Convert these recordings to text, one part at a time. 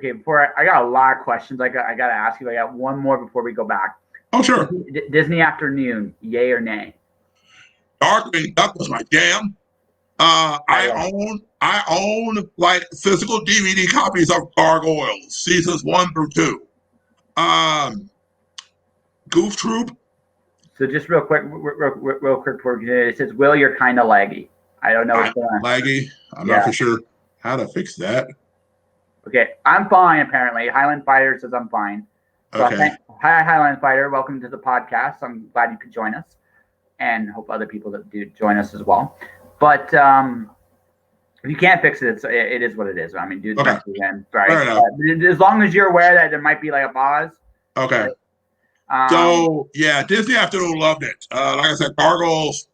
okay, before I got a lot of questions. I got to ask you. I got one more before we go back. Oh, sure. Disney Afternoon, yay or nay? Darkwing Duck was my jam. I own like physical DVD copies of Gargoyles, seasons 1 through 2. Goof Troop. So just real quick before we continue, it says, Will, you're kind of laggy. I don't know what's going on. Laggy. I'm not for sure how to fix that. Okay, I'm fine, apparently. Highland Fighter says I'm fine. So Okay. Hi, Highland Fighter. Welcome to the podcast. I'm glad you could join us, and hope other people that do join us as well. But if you can't fix it, it is what it is. I mean, do the best you can. Right? As long as you're aware that there might be like a pause. Okay. So, yeah, Disney Afternoon loved it. Like I said, Gargoyles.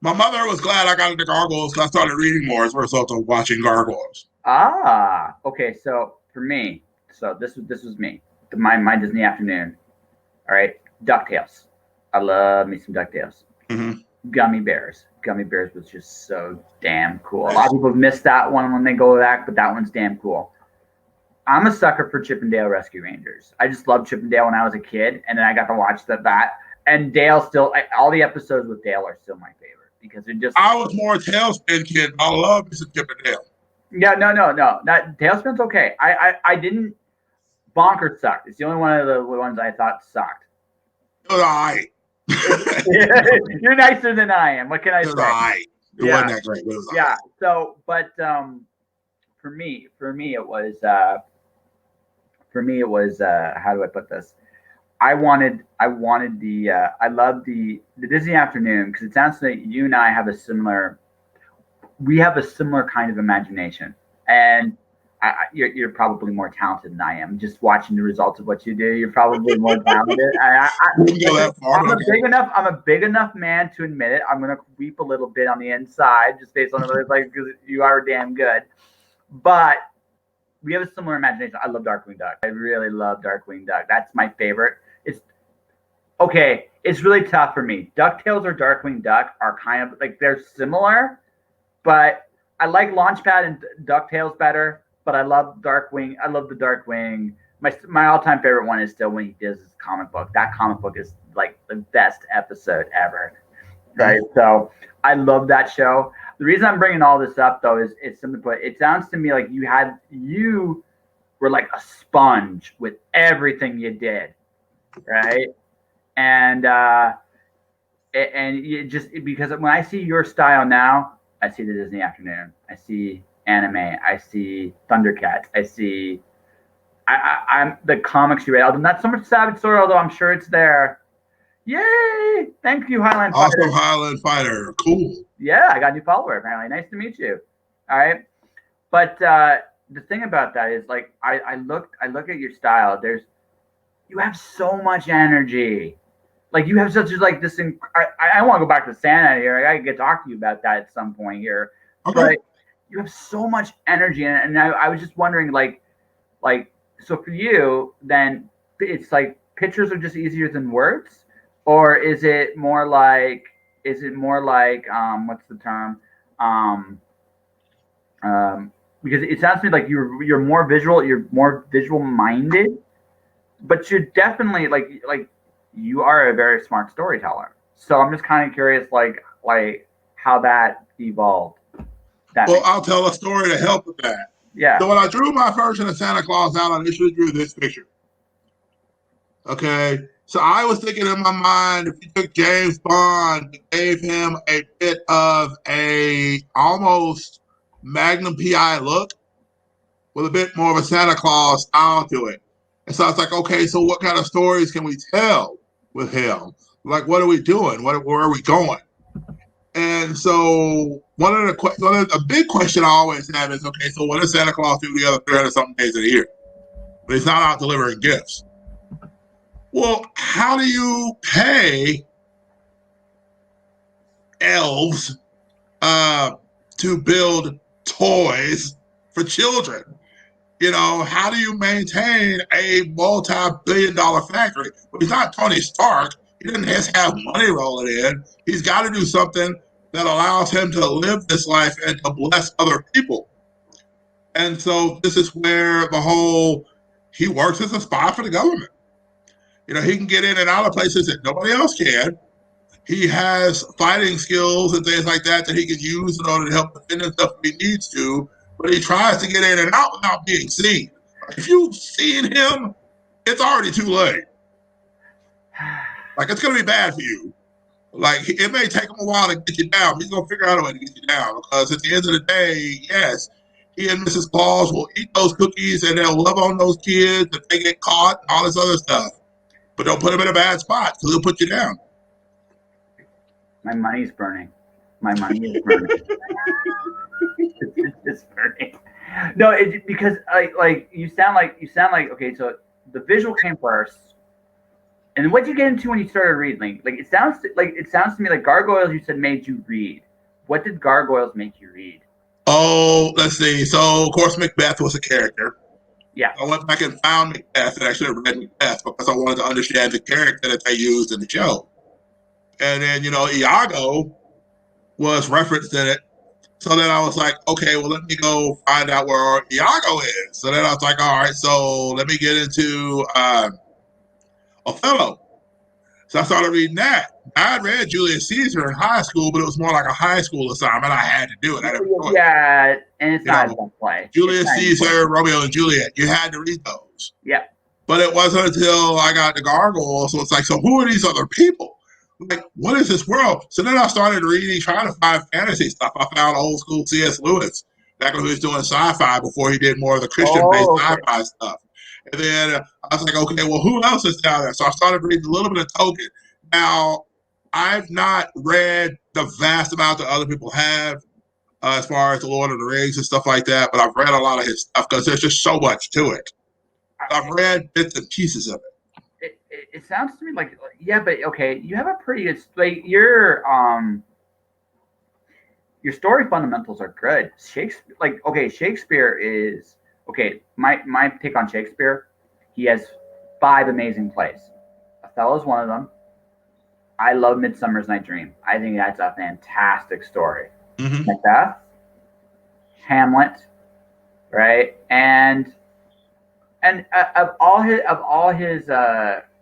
My mother was glad I got into Gargoyles because I started reading more as a result of watching Gargoyles. Okay. So for me, this was me. My Disney Afternoon. All right, DuckTales. I love me some DuckTales. Mm-hmm. Gummy Bears. Gummy Bears was just so damn cool. A lot of people have missed that one when they go back, but that one's damn cool. I'm a sucker for Chip and Dale Rescue Rangers. I just loved Chip and Dale when I was a kid, and then I got to watch that. And Dale still, all the episodes with Dale are still my favorite because it just. I was more a Tailspin kid. I love me some Chip and Dale. Yeah, no. That Tailspin's okay. I didn't. Bonkers sucked. It's the only one of the ones I thought sucked. It was all right. You're nicer than I am. What can I say? It was all right. It wasn't that great. It was all right. So, but for me, it was. How do I put this? I love the Disney Afternoon because it sounds like you and I have a similar kind of imagination, and you're probably more talented than I am. Just watching the results of what you do, you're probably more talented. I'm a big enough man to admit it. I'm gonna weep a little bit on the inside just based on the because you are damn good, but. We have a similar imagination. I love Darkwing Duck. I really love Darkwing Duck. That's my favorite. It's really tough for me. DuckTales or Darkwing Duck are kind of like they're similar, but I like Launchpad and DuckTales better. But I love Darkwing. I love the Darkwing. My all-time favorite one is still when he does his comic book. That comic book is like the best episode ever. Right? So I love that show. The reason I'm bringing all this up, though, is it's simply put, it sounds to me like you were like a sponge with everything you did, right? And you just because when I see your style now, I see the Disney Afternoon, I see anime, I see Thundercats, I'm the comics you read. Although not so much Savage Sword, although I'm sure it's there. Yay! Thank you, Highland Fighter. Also, Highland Fighter. Cool. Yeah, I got a new follower apparently. Nice to meet you. All right, but the thing about that is, like, I look at your style. You have so much energy. Like you have such like this. I want to go back to Santa here. I gotta talk to you about that at some point here. Okay. But you have so much energy, and I was just wondering, like, so for you, then it's like pictures are just easier than words. Or is it more like what's the term? Because it sounds to me like you're more visual minded, but you're definitely like you are a very smart storyteller. So I'm just kind of curious, like how that evolved. I'll tell a story to help with that. Yeah. So when I drew my version of Santa Claus out, I initially drew this picture. Okay. So I was thinking in my mind, if you took James Bond and gave him a bit of a almost Magnum PI look with a bit more of a Santa Claus style to it. And so I was like, okay, so what kind of stories can we tell with him? Like, what are we doing? Where are we going? And so a big question I always have is, okay, so what does Santa Claus do the other 300-something days of the year? But he's not out delivering gifts. Well, how do you pay elves to build toys for children? You know, how do you maintain a multi-billion-dollar factory? Well, he's not Tony Stark. He doesn't just have money rolling in. He's got to do something that allows him to live this life and to bless other people. And so this is where the whole he works as a spy for the government. You know, he can get in and out of places that nobody else can. He has fighting skills and things like that he can use in order to help defend himself if he needs to. But he tries to get in and out without being seen. If you've seen him, it's already too late. Like, it's going to be bad for you. Like, it may take him a while to get you down. He's going to figure out a way to get you down because at the end of the day, yes, he and Mrs. Claus will eat those cookies and they'll love on those kids if they get caught and all this other stuff. But don't put him in a bad spot because he'll put you down. My money's burning. My money is burning. It's burning. No, it because like you sound like okay. So the visual came first, and what did you get into when you started reading? Like it sounds to me like Gargoyles. You said made you read. What did Gargoyles make you read? Oh, let's see. So of course Macbeth was a character. Yeah. I went back and found Macbeth, and I should have read Macbeth because I wanted to understand the character that they used in the show. And then, you know, Iago was referenced in it. So then I was like, okay, well, let me go find out where Iago is. So then I was like, all right, so let me get into Othello. So I started reading that. I had read Julius Caesar in high school, but it was more like a high school assignment. I had to do it. I didn't know it. Yeah, and it's not a fun play. Julius Caesar, Romeo and Juliet. You had to read those. Yeah. But it wasn't until I got to Gargoyle. So it's like, so who are these other people? Like, what is this world? So then I started reading, trying to find fantasy stuff. I found old school C.S. Lewis back when he was doing sci-fi before he did more of the Christian-based sci-fi stuff. And then I was like, okay, well, who else is down there? So I started reading a little bit of Tolkien. Now, I've not read the vast amount that other people have as far as the Lord of the Rings and stuff like that, but I've read a lot of his stuff because there's just so much to it. I've read bits and pieces of it. It sounds to me like, yeah, but okay, you have a pretty good, like, your story fundamentals are good. Shakespeare, like, okay, Shakespeare is, okay, my take on Shakespeare, he has 5 amazing plays. Othello's one of them. I love Midsummer's Night Dream. I think that's a fantastic story. Mm-hmm. Macbeth, Hamlet, right? And of all his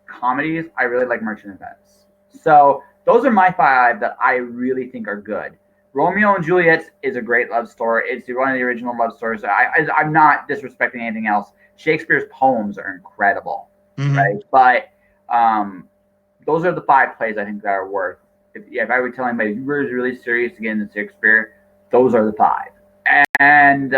comedies, I really like Merchant of Venice. So those are my 5 that I really think are good. Romeo and Juliet is a great love story. It's one of the original love stories. I'm not disrespecting anything else. Shakespeare's poems are incredible, right? But those are the 5 plays I think that are worth. If I were telling anybody, you were really serious to get into Shakespeare, those are the 5. And